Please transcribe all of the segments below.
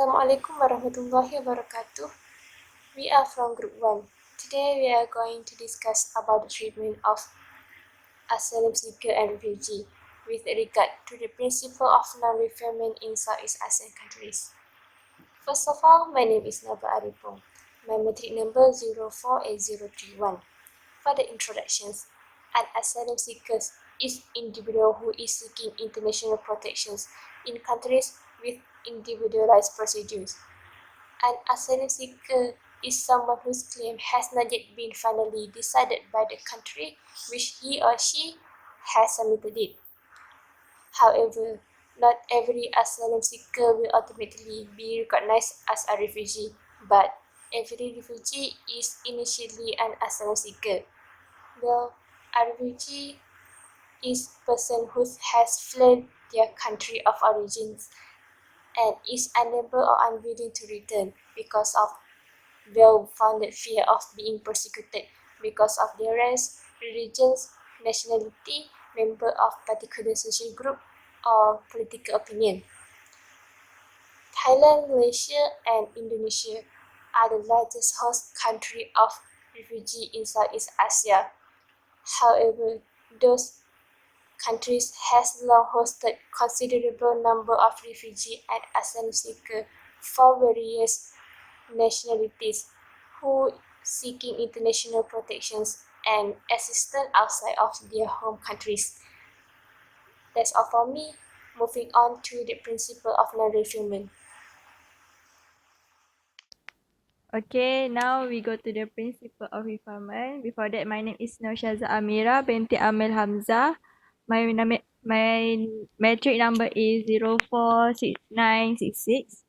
Assalamualaikum warahmatullahi wabarakatuh. We are from Group 1. Today we are going to discuss about the treatment of asylum seeker and refugee with regard to the principle of non-refoulement in Southeast Asian countries. First of all, my name is Naba Arifong. My matric number 048031. For the introductions, an asylum seeker is individual who is seeking international protections in countries with individualized procedures. An asylum seeker is someone whose claim has not yet been finally decided by the country which he or she has submitted it. However, not every asylum seeker will automatically be recognized as a refugee, but every refugee is initially an asylum seeker. Well, a refugee is a person who has fled their country of origin and is unable or unwilling to return because of well-founded fear of being persecuted because of their race, religion, nationality, member of particular social group, or political opinion. Thailand, Malaysia, and Indonesia are the largest host country of refugees in Southeast Asia. However, those countries has long hosted considerable number of refugees and asylum seekers for various nationalities who seeking international protections and assistance outside of their home countries. That's all for me. Moving on to the principle of non-refoulement. Okay, now we go to the principle of refoulement. Before that, my name is Norshaza Amira binti Amil Hamzah. My metric number is 046966.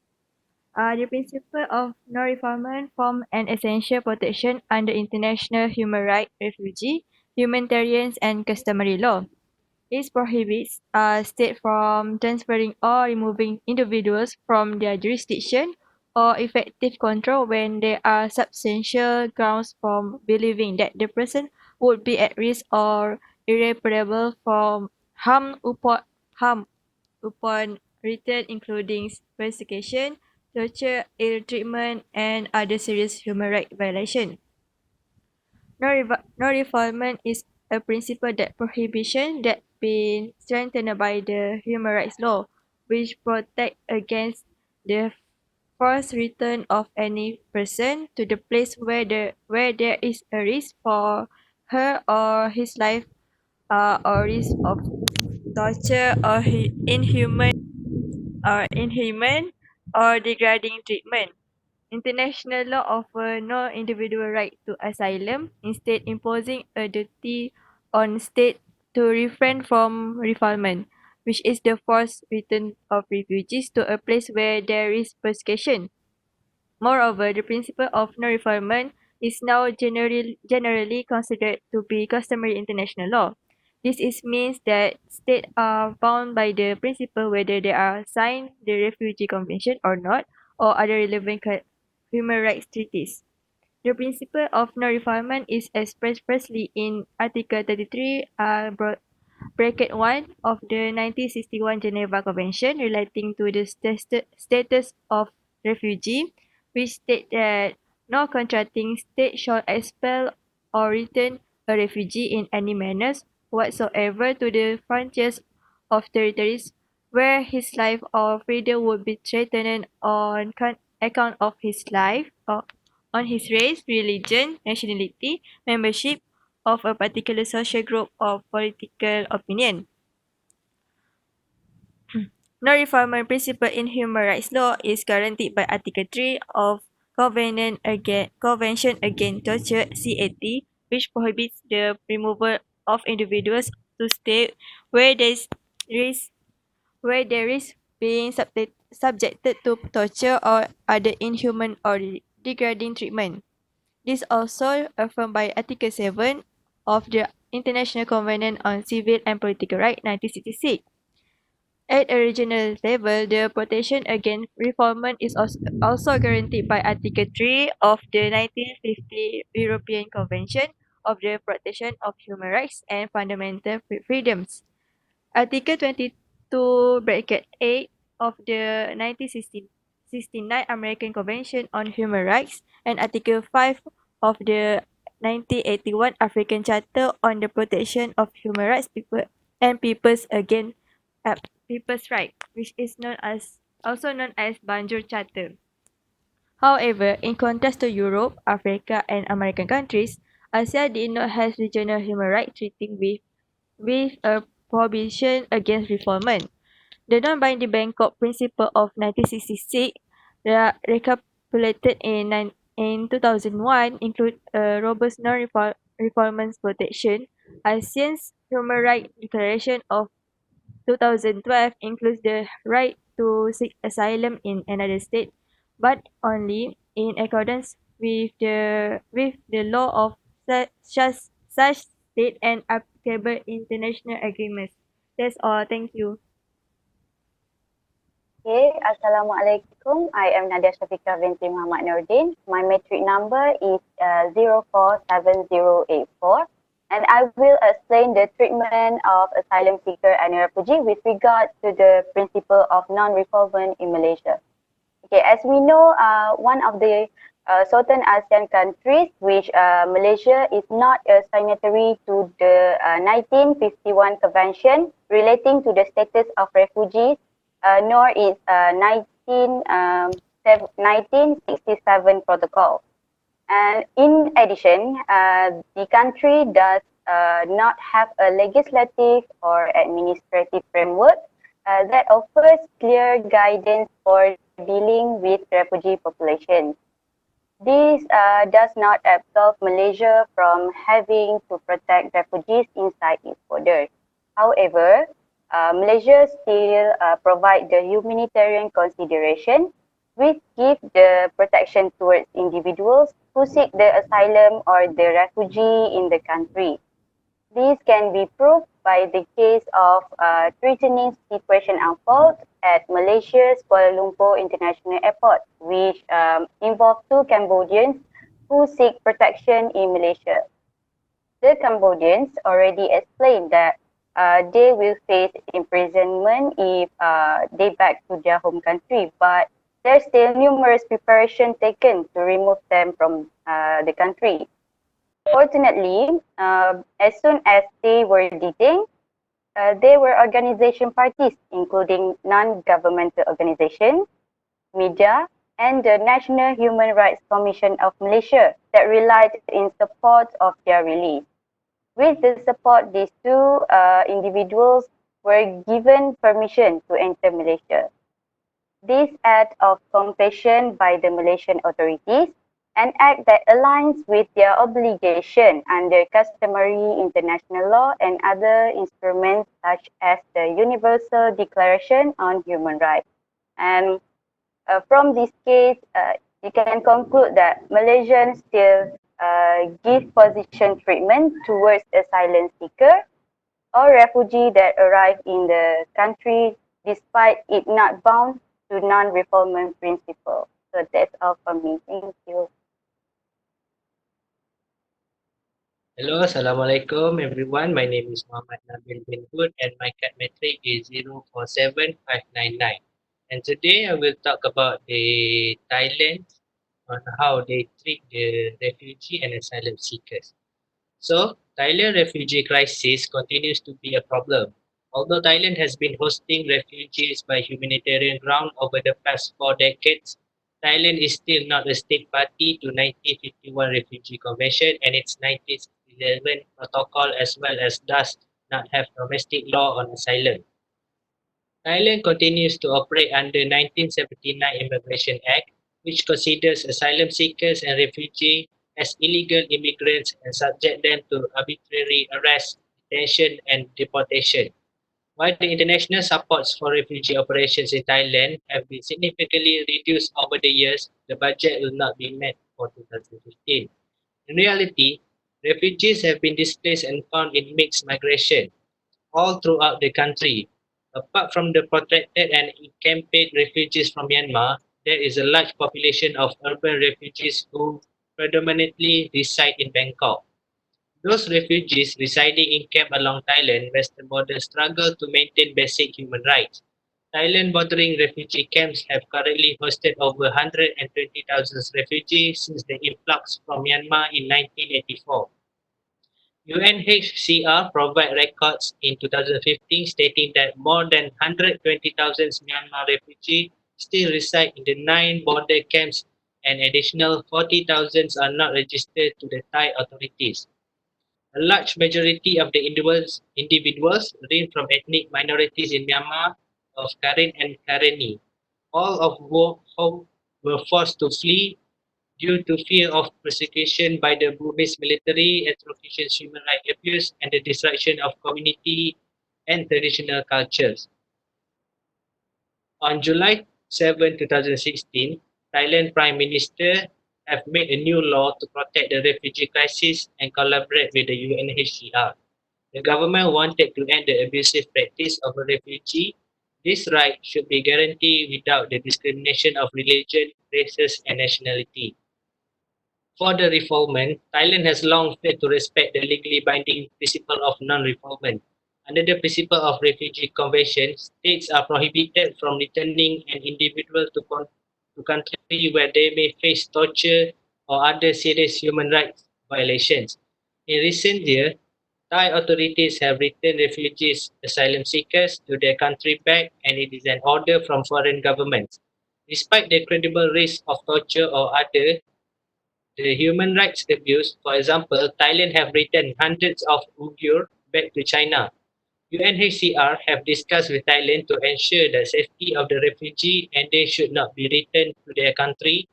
The principle of non-refoulement form an essential protection under international human rights, refugee, humanitarian and customary law. It prohibits a state from transferring or removing individuals from their jurisdiction or effective control when there are substantial grounds for believing that the person would be at risk or irreparable from harm upon return, including persecution, torture, ill treatment, and other serious human rights violations. Non-refoulement is a principle that prohibition that been strengthened by the human rights law, which protect against the forced return of any person to the place where there is a risk for her or his life, or risk of torture or inhuman or degrading treatment. International law offers no individual right to asylum, instead imposing a duty on state to refrain from refoulement, which is the forced return of refugees to a place where there is persecution. Moreover, the principle of non-refoulement is now generally considered to be customary international law. Means that states are bound by the principle whether they are signed the Refugee Convention or not, or other relevant human rights treaties. The principle of non-refoulement is expressed firstly in Article 33, bracket 1 of the 1961 Geneva Convention relating to the status of refugee, which states that no contracting state shall expel or return a refugee in any manner whatsoever to the frontiers of territories where his life or freedom would be threatened on account of his life or on his race, religion, nationality, membership of a particular social group or political opinion. Non-refoulement principle in human rights law is guaranteed by Article 3 of Convention Against Torture (CAT), which prohibits the removal of individuals to state where there is risk where there is being subjected to torture or other inhuman or degrading treatment. This also affirmed by Article 7 of the International Covenant on Civil and Political Rights 1966. At a regional level, the protection against refoulement is also guaranteed by Article 3 of the 1950 European Convention of the Protection of Human Rights and Fundamental Freedoms. Article 22 bracket 8 of the 1966 69 American Convention on Human Rights and Article 5 of the 1981 African Charter on the Protection of Human Rights people and People's Against People's Right, which is also known as Banjul Charter. However, in contrast to Europe, Africa, and American countries, Asia did not have regional human rights treaty with a prohibition against refoulement. The non-binding Bangkok Principle of 1966, recapitulated in 2001, include a robust non-refoulement protection. ASEAN's Human Rights Declaration of 2012 includes the right to seek asylum in another state, but only in accordance with the law of such state and applicable international agreements. That's all. Thank you. Okay, Assalamualaikum. I am Nadia Syafiqah binti Muhammad Nordin. My matric number is 047084 and I will explain the treatment of asylum seeker and refugee with regard to the principle of non-refoulement in Malaysia. Okay, as we know, one of the certain ASEAN countries, which Malaysia is not a signatory to the 1951 Convention relating to the status of refugees, nor is 1967 Protocol. And in addition, the country does not have a legislative or administrative framework that offers clear guidance for dealing with refugee populations. This does not absolve Malaysia from having to protect refugees inside its borders. However, Malaysia still provide the humanitarian consideration which give the protection towards individuals who seek the asylum or the refugee in the country. This can be proved by the case of threatening situation unfold at Malaysia's Kuala Lumpur International Airport, which involved two Cambodians who seek protection in Malaysia. The Cambodians already explained that they will face imprisonment if they back to their home country, but there's still numerous preparation taken to remove them from the country. Fortunately, as soon as they were detained, they were organization parties, including non-governmental organizations, media, and the National Human Rights Commission of Malaysia that relied in support of their release. With the support, these two individuals were given permission to enter Malaysia. This act of compassion by the Malaysian authorities, an act that aligns with their obligation under customary international law and other instruments such as the Universal Declaration on Human Rights. And from this case, you can conclude that Malaysians still give position treatment towards asylum seeker or refugee that arrive in the country despite it not bound to non-refoulement principle. So that's all from me. Thank you. Hello, Assalamualaikum everyone. My name is Muhammad Nabil bin Hud and my CAT metric is 047599. And today I will talk about the Thailand on how they treat the refugee and asylum seekers. So, Thailand refugee crisis continues to be a problem. Although Thailand has been hosting refugees by humanitarian ground over the past 4 decades, Thailand is still not a state party to 1951 Refugee Convention and its 1967 Protocol, as well as does not have domestic law on asylum. Thailand continues to operate under 1979 Immigration Act, which considers asylum seekers and refugees as illegal immigrants and subject them to arbitrary arrest, detention, and deportation. While the international supports for refugee operations in Thailand have been significantly reduced over the years, the budget will not be met for 2015. In reality, refugees have been displaced and found in mixed migration all throughout the country. Apart from the protected and encamped refugees from Myanmar, there is a large population of urban refugees who predominantly reside in Bangkok. Those refugees residing in camps along Thailand western border struggle to maintain basic human rights. Thailand bordering refugee camps have currently hosted over 120,000 refugees since the influx from Myanmar in 1984. UNHCR provided records in 2015 stating that more than 120,000 Myanmar refugees still reside in the 9 border camps and additional 40,000 are not registered to the Thai authorities. A large majority of the individuals range from ethnic minorities in Myanmar of Karen and Karenni, all of whom were forced to flee due to fear of persecution by the Burmese military, atrocious human rights abuse, and the destruction of community and traditional cultures. On July 7, 2016, Thailand Prime Minister have made a new law to protect the refugee crisis and collaborate with the UNHCR. The government wanted to end the abusive practice of a refugee. This right should be guaranteed without the discrimination of religion, races, and nationality. For the refoulement, Thailand has long failed to respect the legally binding principle of non-refoulement. Under the principle of refugee convention, states are prohibited from returning an individual to country where they may face torture or other serious human rights violations. In recent years, Thai authorities have returned refugees, asylum seekers to their country back, and it is an order from foreign governments. Despite the credible risk of torture or other the human rights abuse, for example, Thailand have returned hundreds of Uyghur back to China. UNHCR have discussed with Thailand to ensure the safety of the refugee and they should not be returned to their country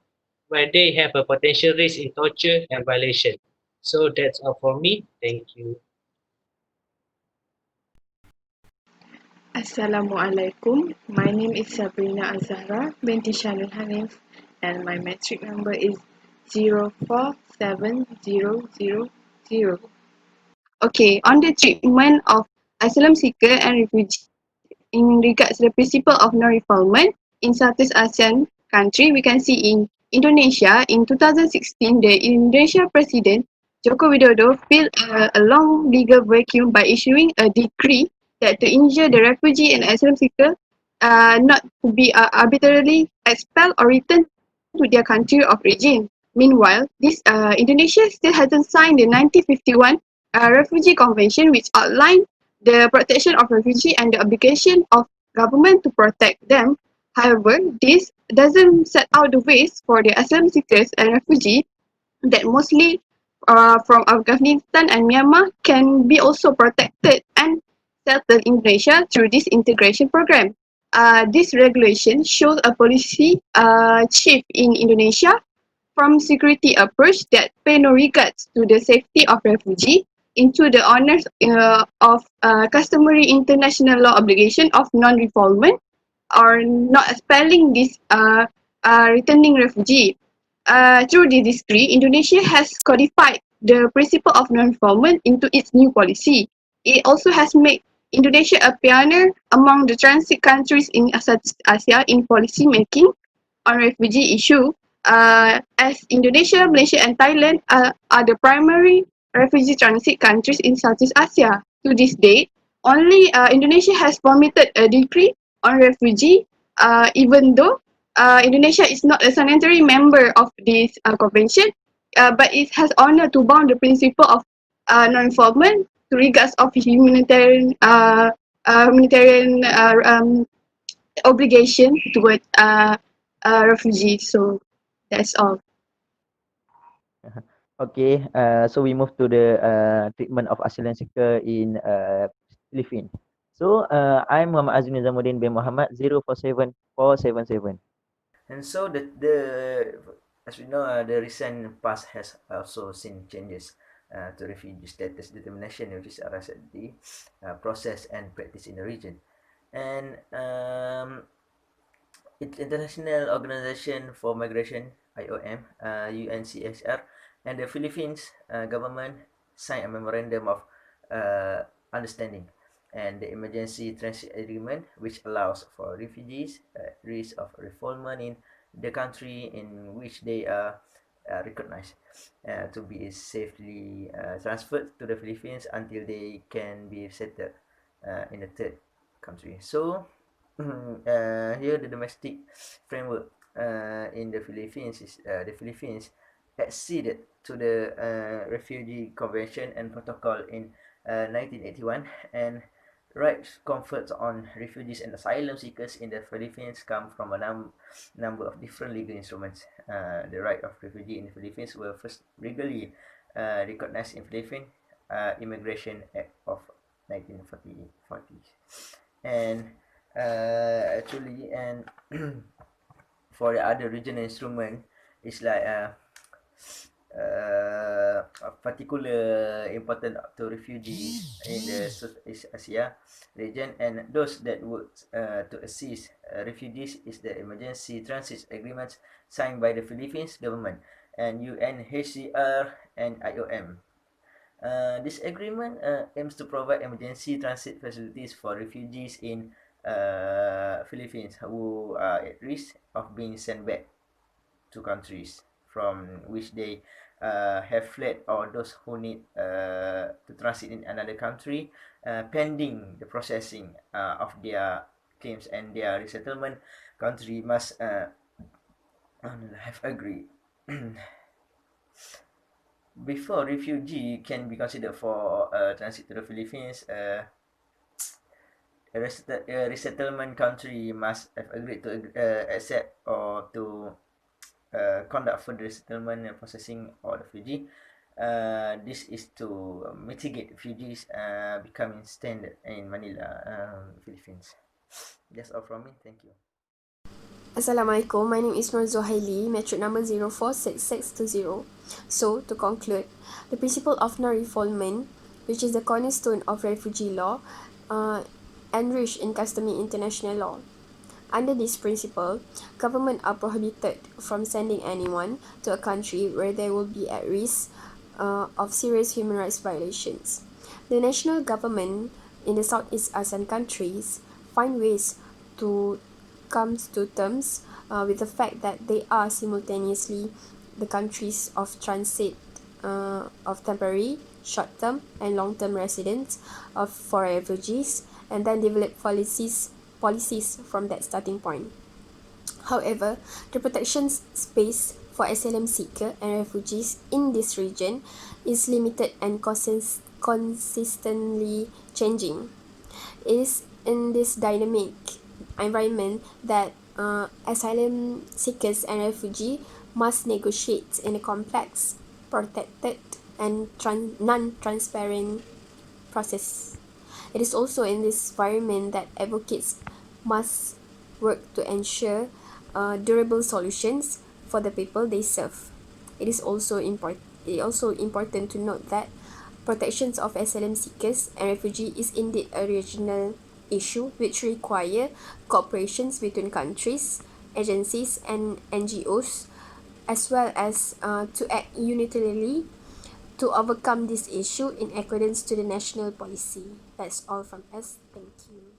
where they have a potential risk in torture and violation. So that's all for me. Thank you. Assalamualaikum. My name is Sabrina Azahra binti Shanul Hanif and my metric number is 047000. Okay, on the treatment of asylum seeker and refugee in regards to the principle of non-refoulement in Southeast Asian country, we can see in Indonesia in 2016, the Indonesia President Joko Widodo filled a long legal vacuum by issuing a decree that to ensure the refugee and asylum seeker not to be arbitrarily expelled or returned to their country of origin. Meanwhile, Indonesia still hasn't signed the 1951 Refugee Convention, which outlined the protection of refugees and the obligation of government to protect them. However, this doesn't set out the ways for the asylum seekers and refugees that mostly from Afghanistan and Myanmar can be also protected and settled in Indonesia through this integration program. This regulation shows a policy shift in Indonesia from security approach that pay no regards to the safety of refugee into the honors of customary international law obligation of non-refoulement or not expelling this returning refugee. Through this decree, Indonesia has codified the principle of non-refoulement into its new policy. It also has made Indonesia a pioneer among the transit countries in Southeast Asia in policy making on refugee issue, as Indonesia, Malaysia, and Thailand are the primary refugee transit countries in Southeast Asia. To this date, only Indonesia has permitted a decree on refugee, even though Indonesia is not a signatory member of this convention, but it has honored to bound the principle of non-refoulement to regards of humanitarian obligation toward refugees. So that's all. Okay, so we move to the treatment of asylum seeker in Philippines. So I'm Muhammad Azmi Nizamuddin bin Muhammad 047477. And so as we know, the recent past has also seen changes to refugee status determination, which is RSD process and practice in the region. And International Organization for Migration (IOM), UNCHR, and the Philippines government signed a memorandum of understanding and the emergency transit agreement, which allows for refugees at risk of refoulement in the country in which they are recognized to be safely transferred to the Philippines until they can be settled in a third country. So here the domestic framework in the Philippines is the Philippines acceded to the Refugee Convention and Protocol in 1981, and rights conferred on refugees and asylum seekers in the Philippines come from a number of different legal instruments. The right of refugee in the Philippines were first legally recognized in Philippine Immigration Act of 1940, and actually, and for the other regional instrument, it's like particular important to refugees in the Southeast Asia region, and those that would to assist refugees is the emergency transit agreements signed by the Philippines government and UNHCR and IOM. This agreement aims to provide emergency transit facilities for refugees in Philippines who are at risk of being sent back to countries from which they have fled, or those who need to transit in another country pending the processing of their claims, and their resettlement country must have agreed. Before refugee can be considered for transit to the Philippines, a resettlement country must have agreed to accept or to conduct further resettlement and processing of the refugee. This is to mitigate refugees becoming standard in Manila, Philippines. That's all from me. Thank you. Assalamualaikum, my name is Nur Zohaili, metric number 046620. So, to conclude, the principle of non-refoulement, which is the cornerstone of refugee law, enriched in customary international law. Under this principle, governments are prohibited from sending anyone to a country where they will be at risk of serious human rights violations. The national government in the Southeast Asian countries find ways to come to terms with the fact that they are simultaneously the countries of transit of temporary, short-term, and long-term residents for refugees, and then develop policies from that starting point. However, the protection space for asylum seekers and refugees in this region is limited and consistently changing. It is in this dynamic environment that asylum seekers and refugees must negotiate in a complex, protected, and non-transparent process. It is also in this environment that advocates must work to ensure durable solutions for the people they serve. It is also important to note that protections of asylum seekers and refugees is indeed a regional issue which require cooperations between countries, agencies, and NGOs, as well as to act unilaterally to overcome this issue in accordance to the national policy. That's all from us. Thank you.